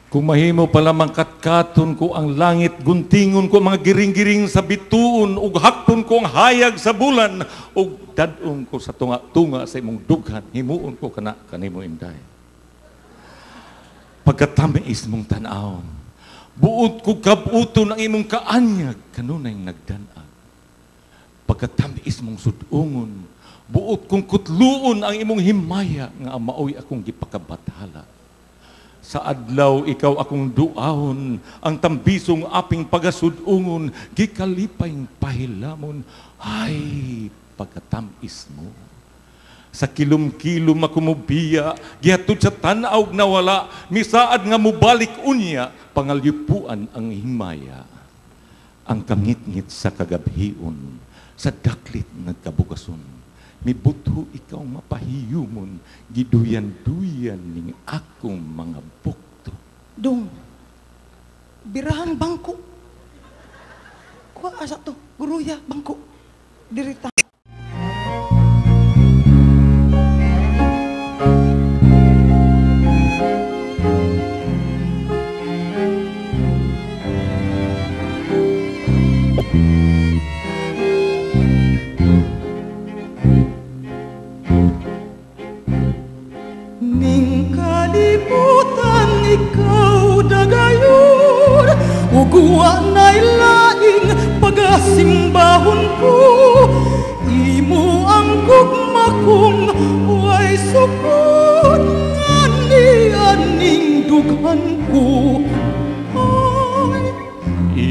Kung mahimo pala mangkatkaton ko ang langit, guntingon ko mga giring-giring sa bituon, ug hakton ko ang hayag sa bulan, ug dadon ko sa tunga-tunga sa imong dughan, himuon ko kana kanimo inday. Pagkatamis mong tan-awon, buot ko kabuton ang imong kaanyag, kanunay nagdan-ag. Pagkatamis mong sudungon, buot kong kutluon ang imong himaya, nga maoy akong gipakabathala. Sa adlaw ikaw akong duahon, ang tambisong aping pagasudungon, gikalipayng pahilamon, ay pagkatamis mo. Sa kilom-kilom akumubiya, gihatod sa tanaw na wala, misaad nga mubalik unya, pangalyupuan ang himaya. Ang kangit-ngit sa kagabhion, sa daklit nagkabugason, mibutho ikaw mapahiyumon, giduyan-duyan ning akong mga bukto. Dong, birahang bangko. Kuha asa to, guruya, bangko. Dirita. Uguwa na'y laing pagasimbahon ko, imo ang gugma kong way sukod nga nianing dughan ko. Ay.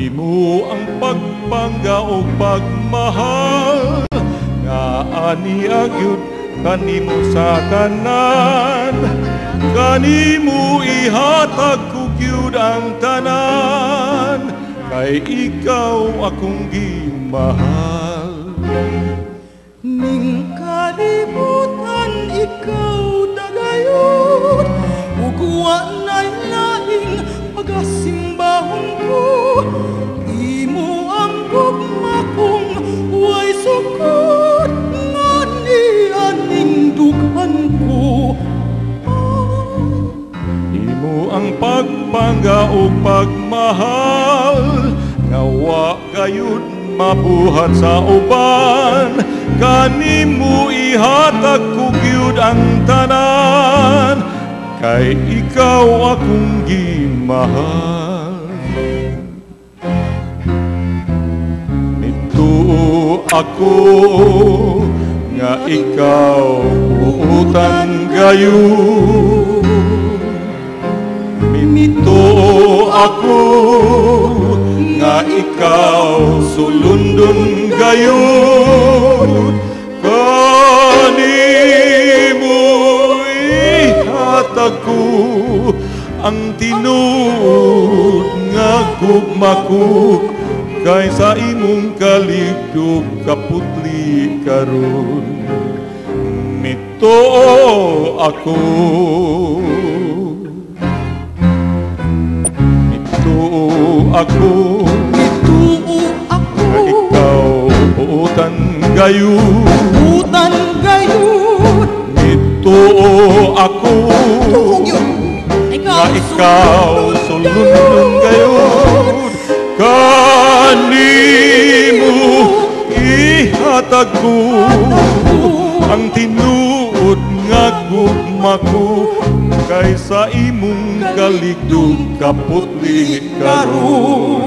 Imo ang pagpangga o pagmahal, nga ani agyud kanimo sa tanan, kanimo ihatag ko gyud ang tanan, kay ikaw akong gimahal. Ning kalibutan ikaw dagayon, ugwa na'y laing pagasimbahon ko, imo ang gugma kong way sukod nga nianing dughan ko. Imo ang pagpangga o pagmahal, nga wa gayud mabuhat sa uban, kanimo ihatag ko gyud ang tanan, kay ikaw akong gimahal. Mituo ako nga ikaw buutan gayud, mituo ako nga ikaw sulundon gayud, kanimo ihatag ko ang tinuod nga gugma ko, kaysa imong kalibdog kaputli karon. Mituo ako, ako, nga ikaw buutan gayud, mituo ako, nga ikaw sulundon gayud, kanimo ihatag ko ang tinuod nga gugma ko, kaysa imong kaligdog kaputli karon.